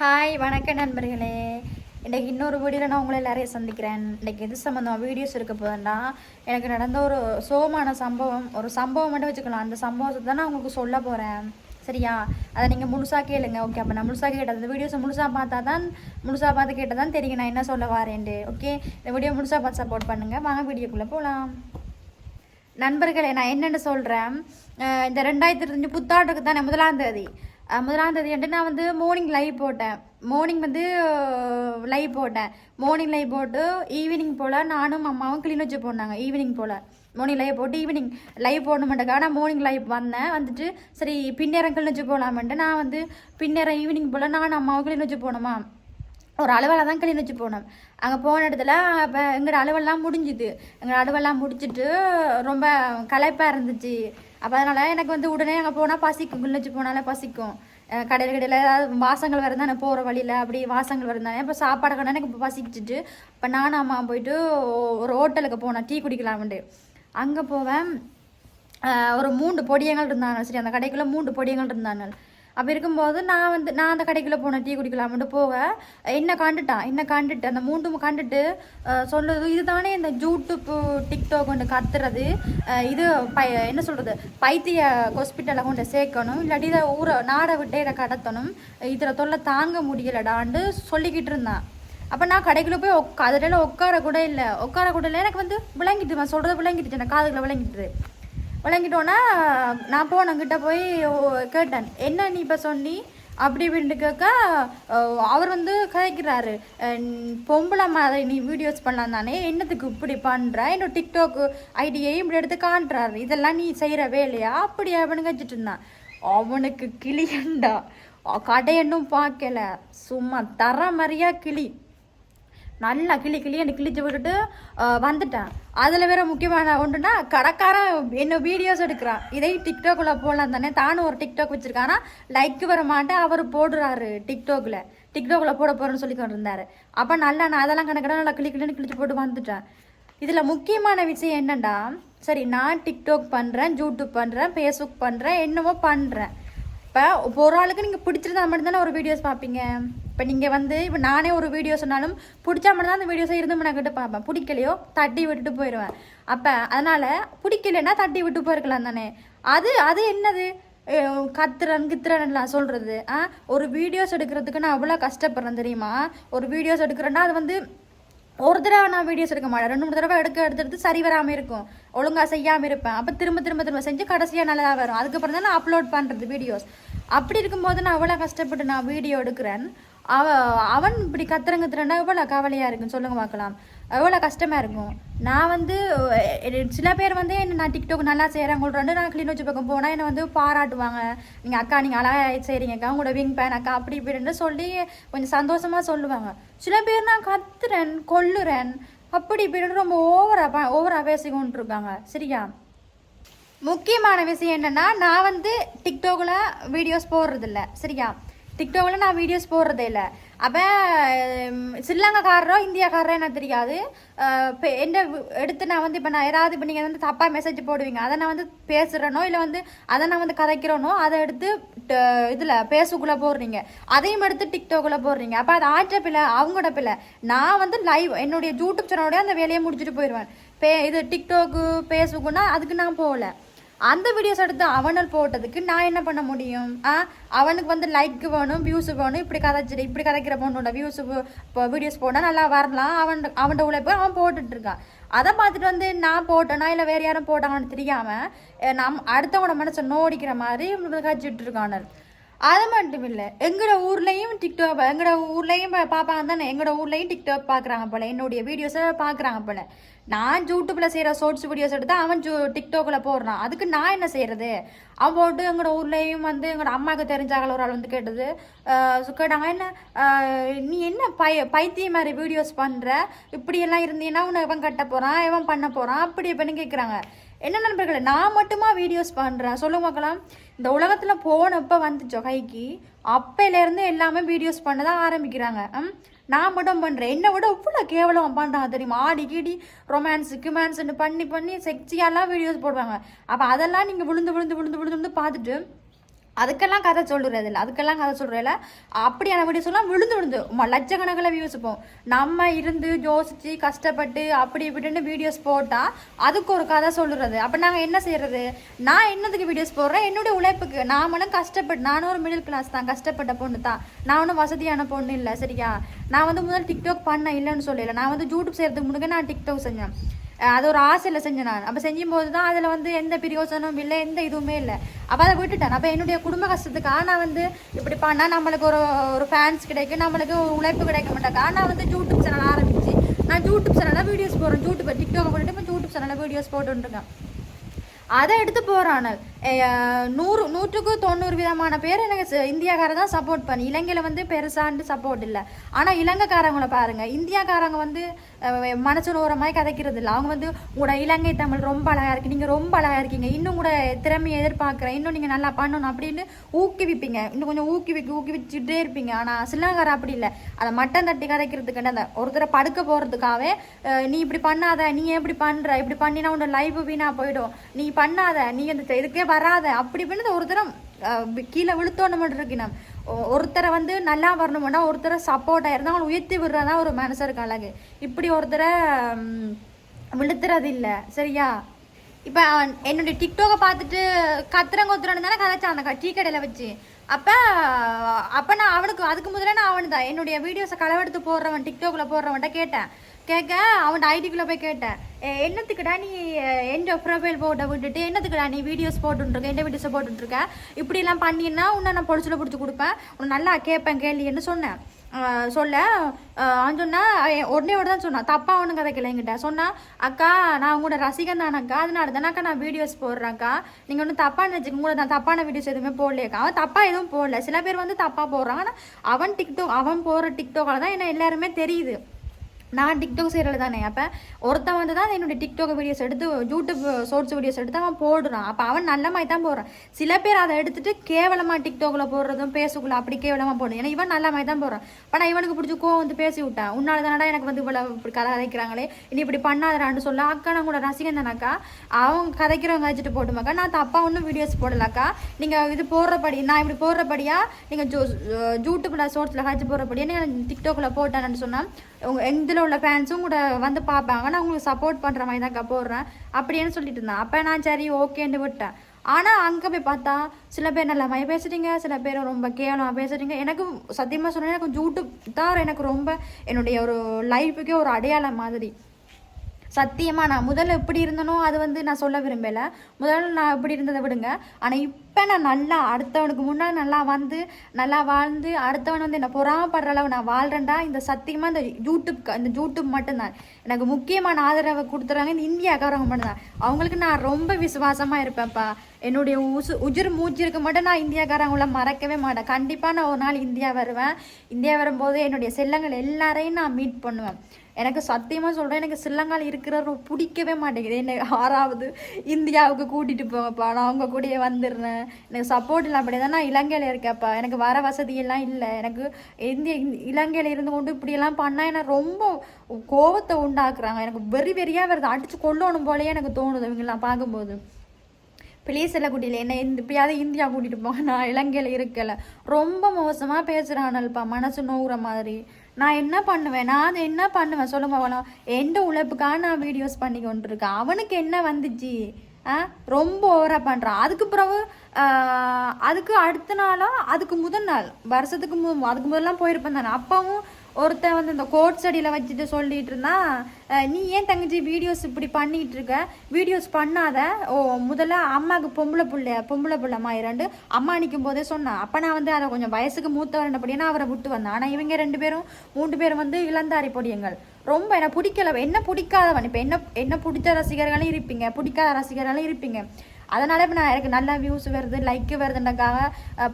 Hi வணக்கம் நண்பர்களே. இன்றைக்கி இன்னொரு வீடியோவில் நான் உங்களை எல்லாரையும் சந்திக்கிறேன். இன்றைக்கி எது சம்மந்தமாக வீடியோஸ் இருக்க போதுன்னா, எனக்கு நடந்த ஒரு சோகமான சம்பவம் மட்டும் வச்சுக்கலாம். அந்த சம்பவத்தை தான் நான் உங்களுக்கு சொல்ல போகிறேன். சரியா? அதை நீங்கள் முழுசாக கேளுங்க. ஓகே, அப்போ நான் முழுசாக கேட்டது அந்த வீடியோஸை முழுசாக பார்த்து கேட்டால் தான் தெரியும் நான் என்ன சொல்ல வரேன்ட்டு. ஓகே, இந்த வீடியோ முழுசாக பார்த்து சப்போர்ட் பண்ணுங்கள். வாங்க வீடியோக்குள்ளே போகலாம். நண்பர்களே, நான் என்னென்னு சொல்கிறேன், இந்த 2025 புத்தாண்டுக்கு தானே முதலாம் தேதி வந்துட்டு நான் வந்து மார்னிங் லைவ் போட்டு ஈவினிங் போல் நானும் அம்மாவும் கிளீன் வச்சு போனாங்க. ஈவினிங் போல் மார்னிங் லைவ் போட்டு ஈவினிங் லைவ் போடணுமெண்ட்டுக்காக நான் மார்னிங் லைவ் வந்துட்டு சரி பின்னேரம் கிளீன் வச்சு போகலாமென்ட்டு நான் வந்து பின்னேரம் ஈவினிங் போல் நானும் அம்மாவும் கிளீன் வச்சு போனோமா. ஒரு அலுவலாக தான் கிளீன் வச்சு போனோம். அங்கே போன இடத்துல இப்போ எங்களோட அலுவலாம் முடிஞ்சிட்டு ரொம்ப களைப்பாக இருந்துச்சு. அப்போ அதனால் எனக்கு வந்து உடனே அங்கே போனால் பசிக்கும், கிளீன் வச்சு போனாலே பசிக்கும். கடையில் ஏதாவது வாசங்கள் வருது தானே, போகிற வழியில் அப்படி வாசங்கள் வருந்தானே. இப்போ சாப்பாடு கடை எனக்கு இப்போ பசிச்சிட்டு இப்போ நானும் அம்மா போயிட்டு ஒரு ஹோட்டலுக்கு போனேன் டீ குடிக்கலாம்ட்டு. அங்கே போவேன். ஒரு 3 பொடியங்கள் இருந்தாங்க. சரி, அந்த கடைக்குள்ளே 3 பொடியங்கள் இருந்தாங்க. அப்போ இருக்கும்போது நான் அந்த கடைக்குள்ளே போனேன் டீ குடிக்கலாம்ட்டு. போவேன், என்ன கண்டுட்டு அந்த 3 கண்டுட்டு சொல்லுறது, இது தானே இந்த யூடியூப் டிக்டாக் கொண்டு கத்துறது, இது என்ன சொல்கிறது, பைத்திய ஹாஸ்பிட்டலை கொண்டு சேர்க்கணும், இல்லாட்டி இதை நாடை விட்டு இதை கடத்தணும், இதில் தொல்லை தாங்க முடியலடான்னு சொல்லிக்கிட்டு இருந்தான். அப்போ நான் கடைக்குள்ளே போய் அதில் உட்கார கூட இல்லை. எனக்கு வந்து விளங்கிட்டு, நான் சொல்கிறது விளங்கிட்டு, எனக்கு காதுகளை விளங்கிட்டோன்னா நான் போனங்கிட்ட போய் கேட்டேன், என்ன நீ இப்போ சொன்னி அப்படி இப்படின்ட்டு கேட்க அவர் வந்து கதைக்கிறாரு, பொம்பளை மாதிரி நீ வீடியோஸ் பண்ணலாம் தானே, என்னத்துக்கு இப்படி பண்ணுற, என்னோட டிக்டாக் ஐடியையும் இப்படி எடுத்து காண்றாரு, இதெல்லாம் நீ செய்கிற வேலையா அப்படி அப்படின்னு கழிச்சிட்டு இருந்தான். அவனுக்கு கிளியண்டா, கடையன்னும் பார்க்கல, சும்மா தர மாதிரியா நல்லா கிளின்னு கிழிச்சு விட்டுட்டு வந்துட்டேன். அதில் வேற முக்கியமான ஒன்றுனா, கடைக்காரன் என்ன வீடியோஸ் எடுக்கிறான், இதை டிக்டாக்குள்ளே போடலாம் தானே, தானும் ஒரு டிக்டாக் வச்சுருக்கான். ஆனால் லைக் வர மாட்டேன், அவர் போடுறாரு டிக்டாக்கில் போட போகிறேன்னு சொல்லி கொண்டு இருந்தார். அப்போ நல்லா நான் அதெல்லாம் கணக்கிட நல்லா கிளின்னு கிழிச்சு போட்டு வந்துட்டேன். இதில் முக்கியமான விஷயம் என்னென்னா, சரி நான் டிக்டாக் பண்ணுறேன், யூடியூப் பண்ணுறேன், ஃபேஸ்புக் பண்ணுறேன், என்னவோ பண்ணுறேன். இப்போ ஒரு ஆளுக்கு நீங்கள் பிடிச்சிருந்தா மட்டும்தானே ஒரு வீடியோஸ் பார்ப்பீங்க. இப்போ நீங்கள் வந்து இப்போ நானே ஒரு வீடியோ சொன்னாலும் பிடிச்சா மட்டும்தான் அந்த வீடியோஸை இருந்து நான் கிட்ட பார்ப்பேன். பிடிக்கலையோ தட்டி விட்டுட்டு போயிடுவேன். அப்போ அதனால் பிடிக்கலைன்னா தட்டி விட்டு போயிருக்கலாம் தானே. அது என்னது கித்துறன்லாம் சொல்கிறது. ஒரு வீடியோஸ் எடுக்கிறதுக்கு நான் அவ்வளோ கஷ்டப்படுறேன் தெரியுமா. ஒரு வீடியோஸ் எடுக்கிறேன்னா அது வந்து ஒரு தடவை நான் வீடியோஸ் எடுக்க மாட்டேன், 2-3 தடவை எடுத்து சரி வராமல் இருக்கும், ஒழுங்காக செய்யாமல் இருப்பேன். அப்போ திரும்ப செஞ்சு கடைசியாக நல்லா வரும். அதுக்கப்புறம் தான் நான் அப்லோட் பண்ணுறது வீடியோஸ். அப்படி இருக்கும்போது நான் அவ்வளோ கஷ்டப்பட்டு நான் வீடியோ எடுக்கிறேன். அவன் இப்படி கத்துறன்னா எவ்வளோ கவலையாக இருக்குன்னு சொல்லுங்க பார்க்கலாம், எவ்வளோ கஷ்டமாக இருக்கும். நான் வந்து சில பேர் வந்து என்ன நான் டிக்டாக் நல்லா செய்கிறேன் நான் க்ளீன் வச்சு பக்கம் போனால் என்னை வந்து பாராட்டுவாங்க, நீங்கள் அக்கா நீங்கள் அழகாக செய்கிறீங்கக்கா, உங்களோட விங் பேன் அக்கா அப்படி இப்படின்னு சொல்லி கொஞ்சம் சந்தோஷமாக சொல்லுவாங்க. சில பேர் நான் கத்துறேன் கொல்லுறேன் அப்படி இப்படின்னு ரொம்ப ஓவராக பேசி கொண்டு இருக்காங்க. சரியா? முக்கியமான விஷயம் என்னென்னா, நான் வந்து டிக்டாகில் வீடியோஸ் போடுறதில்ல. சரியா? டிக்டாகில் நான் வீடியோஸ் போடுறதே இல்லை. அப்போ ஸ்ரீலங்காக்காரரோ இந்தியாக்காரரோ எனக்கு தெரியாது. இப்போ என்ன எடுத்து நான் வந்து இப்போ நான் யாராவது இப்போ நீங்கள் வந்து தப்பாக மெசேஜ் போடுவீங்க, அதை நான் வந்து பேசுகிறேனோ இல்லை வந்து அதை நான் வந்து கதைக்கிறேனோ அதை எடுத்து இதில் ஃபேஸ்புக்கில் போடுறீங்க, அதையும் எடுத்து டிக்டாகில் போடுறீங்க. அப்போ அது ஆற்ற பிள்ளை, அவங்களோட பிள்ளை. நான் வந்து லைவ் என்னுடைய யூடியூப் சேனலோடய அந்த வேலையை முடிச்சுட்டு போயிடுவேன். இது டிக்டாக்கு ஃபேஸ்புக்குன்னா அதுக்கு நான் போகல. அந்த வீடியோஸ் எடுத்து அவனால் போட்டதுக்கு நான் என்ன பண்ண முடியும்? அவனுக்கு வந்து லைக் வேணும், வியூஸ் வேணும், இப்படி கதைக்கிற பொண்ணோட வியூஸ் இப்போ வீடியோஸ் போனால் நல்லா வரலாம், அவன் உழைப்பு அவன் போட்டுட்ருக்கான். அதை பார்த்துட்டு வந்து நான் போட்டேனா இல்லை வேறு யாரும் போட்டாங்கன்னு தெரியாமல் அடுத்தவங்களோட மனசை நோடிக்கிற மாதிரி கழிச்சிட்டு இருக்கானு. அது மட்டும் இல்லை, எங்களோட ஊர்லேயும் பார்ப்பாங்க தானே, எங்களோட ஊர்லேயும் டிக்டாக் பார்க்குறாங்க போல், என்னுடைய வீடியோஸை பார்க்குறாங்க போல். நான் யூடியூப்பில் செய்கிற ஷார்ட்ஸ் வீடியோஸ் எடுத்து அவன் டிக்டாக்கில் போடுறான், அதுக்கு நான் என்ன செய்கிறது? அவன் போட்டு எங்களோட ஊர்லேயும் வந்து எங்களோட அம்மாவுக்கு தெரிஞ்சாக ஒரு ஆள் வந்து கேட்டாங்க, என்ன நீ என்ன பைத்தியம் மாதிரி வீடியோஸ் பண்ணுற, இப்படியெல்லாம் இருந்தீங்கன்னா உன்னை எவன் கட்ட போகிறான், எவன் பண்ண போகிறான் அப்படி இப்படின்னு கேட்குறாங்க. என்ன நண்பர்களே, நான் மட்டுமா வீடியோஸ் பண்ணுறேன் சொல்ல பார்க்கலாம். இந்த உலகத்தில் போனப்போ வந்துச்சோ கைக்கு, அப்பையிலேருந்து எல்லாமே வீடியோஸ் பண்ண தான் ஆரம்பிக்கிறாங்க. நான் மட்டும் பண்ணுறேன், என்னை விட இவ்வளோ கேவலம் பண்ணுறாங்க தெரியுமா. ஆடி கீடி ரொமான்ஸுன்னு பண்ணி செக்ஸியாலாம் வீடியோஸ் போடுவாங்க. அப்போ அதெல்லாம் நீங்கள் விழுந்து பார்த்துட்டு அதுக்கெல்லாம் கதை சொல்லுறது இல்லை, அதுக்கெல்லாம் கதை சொல்கிறதில்ல. அப்படியான வீடியோ சொல்லலாம் விழுந்து லட்சக்கணக்கில் வியூஸ் போகும். நம்ம இருந்து யோசித்து கஷ்டப்பட்டு அப்படி இப்படின்னு வீடியோஸ் போட்டால் அதுக்கு ஒரு கதை சொல்லுறது. அப்போ நாங்கள் என்ன செய்கிறது? நான் என்னதுக்கு வீடியோஸ் போடுறேன்? என்னுடைய உழைப்புக்கு. நான் ஒன்றும் கஷ்டப்பட்டு, நானும் ஒரு மிடில் கிளாஸ் தான், கஷ்டப்பட்ட பொண்ணு தான், நான் ஒன்றும் வசதியான பொண்ணு இல்லை. சரியா? நான் வந்து முதல் டிக்டாக் பண்ண இல்லைன்னு சொல்லலை. நான் வந்து யூடியூப் செய்கிறதுக்கு முன்னாடி நான் டிக்டாக் செஞ்சேன். அது ஒரு ஆசையில் செஞ்சேன் நான். அப்போ செய்யும்போது தான் அதில் வந்து எந்த பிரயோஜனமும் இல்லை, எந்த இதுவுமே இல்லை. அப்போ அதை விட்டுட்டேன். அப்போ என்னுடைய குடும்ப கஷ்டத்துக்காக நான் வந்து இப்படி பண்ணால் நம்மளுக்கு ஒரு ஃபேன்ஸ் கிடைக்கும், நம்மளுக்கு ஒரு உழைப்பு கிடைக்க மாட்டாக்கா நான் வந்து யூடியூப் சேனல் ஆரம்பிச்சு நான் யூடியூப் சேனலில் வீடியோஸ் போடுறேன். டிக்டாக் போட்டுட்டு இப்போ யூடியூப் சேனலில் வீடியோஸ் போட்டுருக்கேன். அதை எடுத்து போகிறானல் 100க்கு 90 விதமான பேர் எனக்கு இந்தியாக்கார தான் சப்போர்ட் பண்ணி. இலங்கையில் வந்து பெருசாண்டு சப்போர்ட் இல்லை. ஆனால் இலங்கைக்காரங்களை பாருங்கள், இந்தியாக்காரங்க வந்து மனசு நோற மாதிரி கதைக்கிறது இல்லை. அவங்க வந்து உங்களோட இலங்கை தமிழ் ரொம்ப அழகாக இருக்குது, நீங்கள் ரொம்ப அழகாக இருக்கீங்க, இன்னும் கூட திறமையை எதிர்பார்க்குறேன், இன்னும் நீங்கள் நல்லா பண்ணணும் அப்படின்னு ஊக்குவிப்பீங்க. இன்னும் கொஞ்சம் ஊக்குவிச்சுட்டே இருப்பீங்க. ஆனால் சிலங்கார அப்படி இல்லை. அதை மட்டம் தட்டி கதைக்கிறதுக்கு அந்த ஒருத்தரை படுக்க போகிறதுக்காகவே நீ இப்படி பண்ணாத, நீ எப்படி பண்ணுற, இப்படி பண்ணினா உன்னோட லைஃப் வீணாக போயிடும், நீ பண்ணாத, நீ அந்த இதுக்கே வராத, அப்படி பண்ணி ஒருத்தரை கீழே விழுத்தோன்னு மட்டும் இருக்கணும். ஒருத்தரை வந்து நல்லா வரணும்னா ஒருத்தரை சப்போர்ட்டாக இருந்தால் அவங்களை உயர்த்தி விடுறதா ஒரு மனசருக்கு அழகு. இப்படி ஒருத்தரை விழுத்துறது இல்லை. சரியா? இப்போ என்னுடைய டிக்டாக்கை பார்த்துட்டு கத்துறன்னு தானே கதைச்சான் அந்த டீ கடையில் வச்சு. அப்போ நான் அவனுக்கு அதுக்கு முதல்ல நான் அவனு தான் என்னுடைய வீடியோஸை களவெடுத்து போடுறவன், டிக்டாக்கில் போடுறவன்ட்ட கேட்க அவன் ஐடிக்குள்ளே போய் கேட்டேன், என்னத்துக்குடா நீ எந்த ப்ரொஃபைல் போட்டை விட்டுட்டு என்னத்துக்குடா நீ வீடியோஸ் போட்டுருக்க, எந்த வீடியோஸை போட்டுட்ருக்க, இப்படிலாம் பண்ணினா உன்னை நான் பொலிச்சில் பிடிச்சி கொடுப்பேன், உன்னை நல்லா கேட்பேன் கேள்வின்னு சொன்னேன். அவன் சொன்னால் உடனே தான் சொன்னான், தப்பாக ஒன்றும் கதைக்கல என்கிட்ட. சொன்னால், அக்கா நான் உங்களோட ரசிகன் தானக்கா, அதனால தானக்கா நான் வீடியோஸ் போடுறேன்க்கா, நீங்கள் ஒன்றும் தப்பாக நினச்சிக்க, உங்களை நான் தப்பான வீடியோஸ் எதுவுமே போடலையக்கா. அவன் தப்பாக எதுவும் போடல. சில பேர் வந்து தப்பாக போடுறாங்க. ஆனால் அவன் போடுற டிக்டாக்கால் தான் என்ன எல்லாருமே தெரியுது. நான் டிக்டாக் செய்கிறது தானே. அப்போ ஒருத்தன் வந்து தான் என்னுடைய டிக்டாக் வீடியோஸ் எடுத்து யூடியூப் ஷார்ட்ஸ் வீடியோஸ் எடுத்து அவன் போடுறான். அப்போ அவன் நல்ல மாதிரி தான் போடுறான். சில பேர் அதை எடுத்துகிட்டு கேவலமாக டிக்டாக்ல போடுறதும் பேசுக்குள்ள அப்படி கேவலமாக போடுறோம். ஏன்னா இவன் நல்ல மாதிரி தான் போடுறான். இப்போ நான் இவனுக்கு பிடிச்சி கோவம் வந்து பேசி விட்டேன், உன்னால தானடா எனக்கு வந்து இவ்வளோ இப்படி கதை கதைக்கிறாங்களே, இனி இப்படி பண்ணாதான்னு சொல்ல. அக்கா நான் கூட ரசிகன் தானக்கா, அவங்க கதைக்கிறவங்க வச்சுட்டு போட்டுமாக்கா, நான் தப்பாக ஒன்றும் வீடியோஸ் போடலக்கா, நீங்கள் இது போடுறபடி நான் இப்படி போடுறபடியா நீங்கள் யூடியூப்பில் ஷார்ட்ஸில் காய்ச்சி போடுறபடியா நீங்கள் டிக்டாக்ல போட்டேன்னு சொன்னால் எந்த உள்ள ஃபேன்ஸும் கூட வந்து பார்ப்பாங்க, நான் உங்களுக்கு சப்போர்ட் பண்ணுற மாதிரி தான் போடுறேன் அப்படின்னு சொல்லிட்டு இருந்தேன். அப்போ நான் சரி ஓகேன்னு விட்டேன். ஆனால் அங்கே போய் பார்த்தா சில பேர் நல்லா மாதிரி பேசுகிறீங்க, சில பேர் ரொம்ப கேவலமாக பேசுகிறீங்க. எனக்கு சத்தியமாக சொன்னேன், எனக்கு யூடியூப் தான் எனக்கு ரொம்ப என்னுடைய ஒரு லைஃபுக்கே ஒரு அடையாளம் மாதிரி. சத்தியமாக நான் முதல்ல எப்படி இருந்தனோ அது வந்து நான் சொல்ல விரும்பலை. முதல்ல நான் எப்படி இருந்ததை விடுங்க. ஆனால் இப்போ நான் நல்லா அடுத்தவனுக்கு முன்னாடி நல்லா வந்து நல்லா வாழ்ந்து அடுத்தவன் வந்து என்னை பொறாமப்படுற அளவு நான் வாழ்கிறேன்டா. இந்த சத்தியமாக இந்த யூடியூப் மட்டும்தான் எனக்கு முக்கியமான ஆதரவை கொடுத்துறாங்க. இந்த இந்தியாக்காரங்க மட்டும்தான். அவங்களுக்கு நான் ரொம்ப விசுவாசமாக இருப்பேன்ப்பா. என்னுடைய உயிர் மூச்சு இருக்க மட்டும் நான் இந்தியாக்காரங்கள மறக்கவே மாட்டேன். கண்டிப்பாக நான் ஒரு நாள் இந்தியா வருவேன். இந்தியா வரும்போது என்னுடைய செல்லங்கள் எல்லாரையும் நான் மீட் பண்ணுவேன். எனக்கு சத்தியமாக சொல்கிறேன், எனக்கு ஸ்ரீலங்காவில் இருக்கிற பிடிக்கவே மாட்டேங்குது. என்னை 6வது இந்தியாவுக்கு கூட்டிகிட்டு போங்கப்பா, நான் அவங்க கூடயே வந்துடுறேன். எனக்கு சப்போர்ட் இல்லை. அப்படி தான் நான் இலங்கையில் இருக்கேன்ப்பா. எனக்கு வர வசதியெல்லாம் இல்லை. எனக்கு இலங்கையில் இருந்து கொண்டு இப்படியெல்லாம் பண்ணால் எனக்கு ரொம்ப கோபத்தை உண்டாக்குறாங்க. எனக்கு வெறியாக வருது, அடித்து கொள்ளணும் போலேயே எனக்கு தோணுது இவங்கெல்லாம் பார்க்கும்போது. ப்ளீஸ் எல்லாம் கூட்டியில் என்ன இப்படியாவது இந்தியா கூட்டிகிட்டு போங்க, நான் இலங்கையில் இருக்கலை. ரொம்ப மோசமாக பேசுகிறானல்ப்பா, மனசு நோவுற மாதிரி. நான் என்ன பண்ணுவேன்? நான் அதை என்ன பண்ணுவேன் சொல்லுங்க அவனும். எந்த உழைப்புக்காக நான் வீடியோஸ் பண்ணி கொண்டு இருக்கேன். அவனுக்கு என்ன வந்துச்சு? ரொம்ப ஓவராக பண்ணுறான். அதுக்கு பிறகு அதுக்கு அடுத்த நாளோ அதுக்கு முதல் நாள் வருஷத்துக்கு அதுக்கு முதல்லாம் போயிருப்பேன் தானே. அப்பவும் ஒருத்தன் வந்து இந்த கோட் ஸ்டடியில் வச்சுட்டு சொல்லிட்டு இருந்தான், நீ ஏன் தங்கச்சி வீடியோஸ் இப்படி பண்ணிகிட்டு இருக்க, வீடியோஸ் பண்ணாத. முதல்ல அம்மாவுக்கு பொம்பளை பிள்ளை மாயிரண்டு அம்மா நிற்கும் போதே சொன்னான். அப்போ நான் வந்து அதை கொஞ்சம் வயசுக்கு மூத்தவரண்டபடினா அவரை விட்டு வந்தேன். ஆனால் இவங்க 3 பேரும் வந்து இளந்தாரி பொடியங்கள். ரொம்ப என்ன பிடிக்கல, என்ன பிடிக்காதவன். இப்போ என்ன பிடிச்ச ரசிகர்களும் இருப்பீங்க, பிடிக்காத ரசிகர்களும் இருப்பீங்க. அதனால இப்போ நான் எனக்கு நல்லா வியூஸ் வருது, லைக்கு வருதுன்றக்காக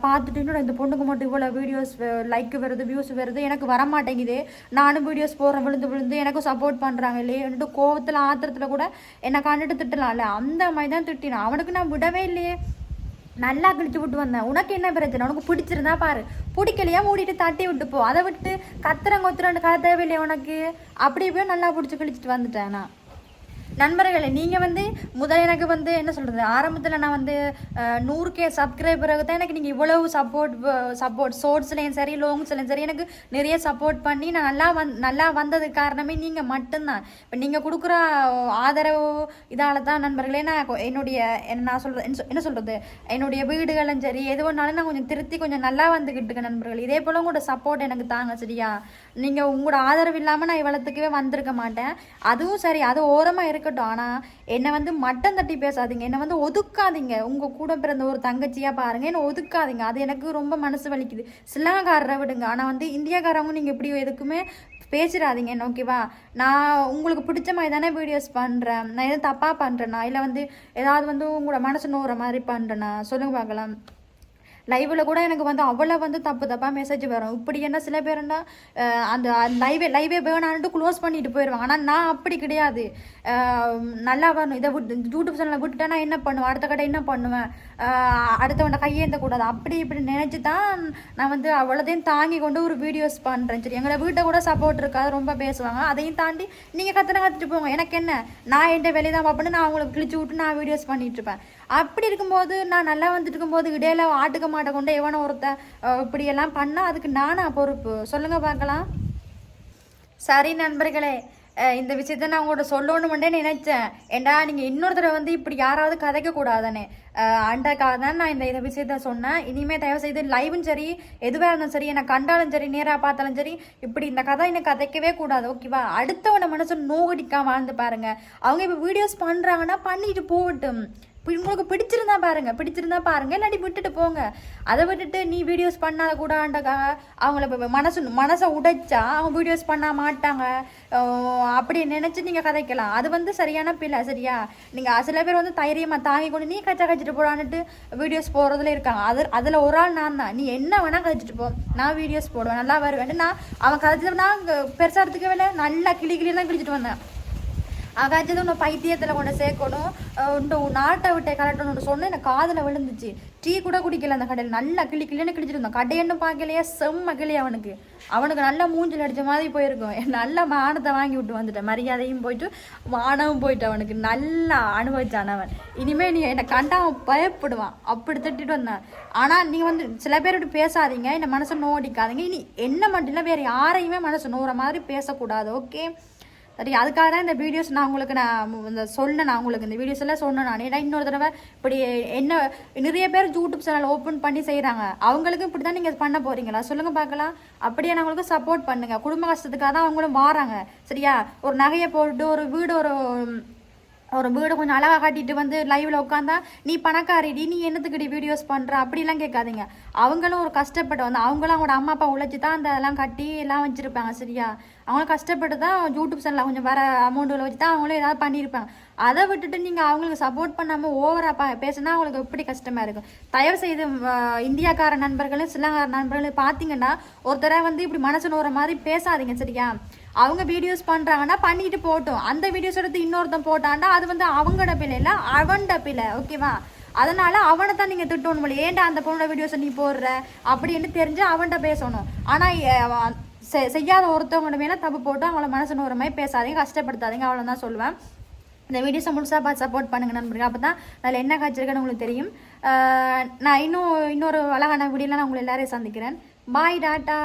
பார்த்துட்டு இன்னும் இந்த பொண்ணுக்கு மட்டும் இவ்வளோ வீடியோஸ் லைக்கு வருது, வியூஸ் வருது, எனக்கு வரமாட்டேங்குது, நானும் வீடியோஸ் போடுறேன் விழுந்து எனக்கும் சப்போர்ட் பண்ணுறாங்க இல்லையே என்னட்டு கோவத்தில் ஆத்திரத்தில் கூட என்னை கண்டுட்டு திட்டலாம்ல, அந்த மாதிரி தான் திட்டினான். அவனுக்கு நான் விடவே இல்லையே, நல்லா கழிச்சு விட்டு வந்தேன். உனக்கு என்ன பிரச்சனை? உனக்கு பிடிச்சிருந்தா பாரு, பிடிக்கலையா மூடிட்டு தட்டி விட்டு போ. அதை விட்டு கத்துறேன்னு கதை தேவையில்லையே உனக்கு. அப்படி போய் நல்லா பிடிச்சி கழிச்சிட்டு வந்துட்டேன் நான். நண்பர்களே நீங்கள் வந்து முதல் எனக்கு வந்து என்ன சொல்கிறது ஆரம்பத்தில் நான் வந்து 100K சப்ஸ்கிரைபருக்கு தான் எனக்கு நீங்கள் இவ்வளவு சப்போர்ட் ஷார்ட்ஸ்லேயும் சரி லாங்ஸ்லேயும் சரி எனக்கு நிறைய சப்போர்ட் பண்ணி நான் நல்லா வந்ததுக்கு காரணமே நீங்கள் மட்டும்தான். இப்போ நீங்கள் கொடுக்குற ஆதரவு இதால் தான் நண்பர்களே நான் என்னுடைய நான் சொல்கிறது என்ன சொல்கிறது என்னுடைய வீடுகளும் சரி எது ஒன்றாலும் நான் கொஞ்சம் திருத்தி கொஞ்சம் நல்லா வந்துக்கிட்டு இருக்கேன் நண்பர்கள். இதே போல் உங்களோட சப்போர்ட் எனக்கு தாங்க சரியா. நீங்கள் உங்களோட ஆதரவு இல்லாமல் நான் இவ்வளோத்துக்கவே வந்திருக்க மாட்டேன். அதுவும் சரி அது ஓரமாக இருக்கட்டும். ஆனால் என்னை வந்து மட்டம் தட்டி பேசாதீங்க, என்னை வந்து ஒதுக்காதீங்க. உங்கள் கூட பிறந்த ஒரு தங்கச்சியாக பாருங்கள், என்னை ஒதுக்காதீங்க. அது எனக்கு ரொம்ப மனசு வலிக்குது. சிலங்காரரை விடுங்க, ஆனால் வந்து இந்தியாக்காரவங்க நீங்கள் இப்படி எதுக்குமே பேசிடாதீங்க என்ன ஓகேவா. நான் உங்களுக்கு பிடிச்ச மாதிரி தானே வீடியோஸ் பண்ணுறேன். நான் எதுவும் தப்பாக பண்ணுறேன்னா இல்லை வந்து ஏதாவது வந்து உங்களோட மனசு நோற மாதிரி பண்ணுறேன்னா சொல்லுங்க பார்க்கலாம். லைவில் கூட எனக்கு வந்து அவ்வளோ வந்து தப்பாக மெசேஜ் வரும். இப்படி என்ன சில பேருன்னா அந்த லைவே வேணான்ட்டு க்ளோஸ் பண்ணிட்டு போயிடுவாங்க. ஆனால் நான் அப்படி கிடையாது. நல்லா வரணும் இதை யூடியூப் சேனலை விட்டுட்டா நான் என்ன பண்ணுவேன், அடுத்த கடை என்ன பண்ணுவேன், அடுத்தவன்ட கையேந்தக்கூடாது அப்படி இப்படி நினச்சி தான் நான் வந்து அவ்வளோதையும் தாங்கி கொண்டு ஒரு வீடியோஸ் பண்ணுறேன். சரி எங்களை வீட்டை கூட சப்போர்ட் இருக்காது, ரொம்ப பேசுவாங்க. அதையும் தாண்டி நீங்கள் கற்றுட்டு போங்க, எனக்கு என்ன, நான் என் வெளியே தான் பார்ப்பேன்னு நான் அவங்களுக்கு கிழிச்சு விட்டு நான் வீடியோஸ் பண்ணிகிட்ருப்பேன். அப்படி இருக்கும்போது நான் நல்லா வந்துட்டு இருக்கும்போது இடையில ஆட்டுக்க மாட்டை கொண்டு எவனோ ஒருத்தன் இப்படியெல்லாம் பண்ணால் அதுக்கு நானா பொறுப்பு சொல்லுங்க பார்க்கலாம். சரி நண்பர்களே, இந்த விஷயத்த நான் உங்கள்கிட்ட சொல்லணுமெண்டே நினைச்சேன். ஏண்டா நீங்கள் இன்னொரு தடவை வந்து இப்படி யாராவது கதைக்க கூடாதானே அண்டக்காக தான் நான் இந்த விஷயத்த சொன்னேன். இனிமேல் தயவு செய்து லைவும் சரி எதுவாக இருந்தாலும் சரி என்னை கண்டாலும் சரி நேராக பார்த்தாலும் சரி இப்படி இந்த கதை என்னை கதைக்கவே கூடாது ஓகேவா. அடுத்தவனை மனசு நோகடிக்காம வாழ்ந்து பாருங்க. அவங்க இப்போ வீடியோஸ் பண்ணுறாங்கன்னா பண்ணிட்டு போகட்டும். உங்களுக்கு பிடிச்சிருந்தா பாருங்க, இல்லாட்டி விட்டுட்டு போங்க. அதை விட்டுட்டு நீ வீடியோஸ் பண்ணாத கூடாண்டக்காக அவங்கள மனசை உடைச்சா அவங்க வீடியோஸ் பண்ண மாட்டாங்க அப்படி நினச்சி நீங்கள் கதைக்கலாம். அது வந்து சரியான பிள்ளை சரியா. நீங்கள் சில பேர் வந்து தைரியமாக தாங்கி கொண்டு நீ கச்சிட்டு போடான்ட்டு வீடியோஸ் போகிறதுல இருக்காங்க. அதில் ஒரு ஆள் நான் தான். நீ என்ன வேணால் கழிச்சிட்டு போ, நான் வீடியோஸ் போடுவேன் நல்லா வருவேன். நான் அவன் கதைச்சது நான் பெருசாக எடுத்துக்கவே இல்லை, நல்லா கிளியெல்லாம் கிழிச்சிட்டு வந்தேன். அகாச்சது உன்னை பைத்தியத்தில் கொண்டு சேர்க்கணும் உண்டு நாட்டை விட்டே கரெக்டணும்னு சொன்ன எனக்கு காதில் விழுந்துச்சு. டீ கூட குடிக்கல அந்த கடையில், நல்லா கிளின்னு கிழிச்சிட்டு இருந்தோம். கடையன்னு பார்க்கலையே செம்ம கிளி. அவனுக்கு நல்லா மூஞ்சில் அடித்த மாதிரி போயிருக்கும். நல்ல மானத்தை வாங்கி விட்டு வந்துட்டேன், மரியாதையும் போயிட்டு மானமும் போயிட்டு அவனுக்கு நல்லா அனுபவிச்சான் அவன். இனிமேல் நீ என்னை கண்டா அவன் பயப்படுவான், அப்படி திட்டிட்டு வந்தேன். ஆனால் நீங்கள் வந்து சில பேர் இப்படி பேசாதீங்க, என்னை மனசை நோடிக்காதீங்க. இனி என்ன மட்டும் இல்லை வேறு யாரையுமே மனசு நோற மாதிரி பேசக்கூடாது ஓகே. சரி அதுக்காக தான் இந்த வீடியோஸ் நான் உங்களுக்கு நான் உங்களுக்கு இந்த வீடியோஸ் எல்லாம் சொன்னேன். நான் ஏன்னா இன்னொரு தடவை இப்படி என்ன நிறைய பேர் யூடியூப் சேனல் ஓப்பன் பண்ணி செய்கிறாங்க, அவங்களுக்கும் இப்படி தான் நீங்கள் பண்ண போகிறீங்களா சொல்லுங்கள் பார்க்கலாம். அப்படியே நான் உங்களுக்கு சப்போர்ட் பண்ணுங்கள். குடும்ப கஷ்டத்துக்காக தான் அவங்களும் வாராங்க சரியா. ஒரு நகையை போட்டு ஒரு வீடு கொஞ்சம் அழகாக காட்டிட்டு வந்து லைவில் உட்காந்தா நீ பணக்காரிடி நீ என்னத்துக்கடி வீடியோஸ் பண்ணுற அப்படிலாம் கேட்காதீங்க. அவங்களும் ஒரு கஷ்டப்பட்டு வந்து அவங்களும் அவங்களோட அம்மா அப்பா உழைச்சி தான் அந்த எல்லாம் கட்டி எல்லாம் வச்சுருப்பாங்க சரியா. அவங்களும் கஷ்டப்பட்டு தான் யூடியூப் சேனலில் கொஞ்சம் வர அமௌண்ட்டில் வச்சு தான் அவங்களும் ஏதாவது பண்ணியிருப்பாங்க. அதை விட்டுட்டு நீங்கள் அவங்களுக்கு சப்போர்ட் பண்ணாமல் ஓவராக பேசுனா அவங்களுக்கு எப்படி கஷ்டமாக இருக்கும். தயவு செய்து இந்தியாக்கார நண்பர்களும் சிலங்கார நண்பர்களும் பார்த்தீங்கன்னா ஒருத்தரை வந்து இப்படி மனசு நோற மாதிரி பேசாதீங்க சரியா. அவங்க வீடியோஸ் பண்ணுறாங்கன்னா பண்ணிட்டு போட்டோம், அந்த வீடியோஸ் எடுத்து இன்னொருத்தன் போட்டாண்டா அது வந்து அவங்களோட பிள்ளை இல்லை அவன்ட பிள்ளை ஓகேவா. அதனால் அவனை தான் நீங்கள் திட்டணும் போல, ஏன்டா அந்த பொண்ணோட வீடியோஸை நீ போடுற அப்படின்னு தெரிஞ்சு அவன்கிட்ட பேசணும். ஆனால் செய்யாத ஒருத்தவங்க மேலே தப்பு போட்டு அவங்கள மனசு நோற மாதிரி பேசாதீங்க, கஷ்டப்படுத்தாதீங்க, அவ்வளோதான் சொல்லுவேன். இந்த வீடியோஸை முழுசாக பார்த்து சப்போர்ட் பண்ணுங்கள் நண்பர்கள். அப்போ தான் அதில் என்ன காய்ச்சிருக்கேன்னு உங்களுக்கு தெரியும். நான் இன்னொரு அழகான வீடியோவில் நான் உங்களை எல்லாரையும் சந்திக்கிறேன். பாய் டாட்டா.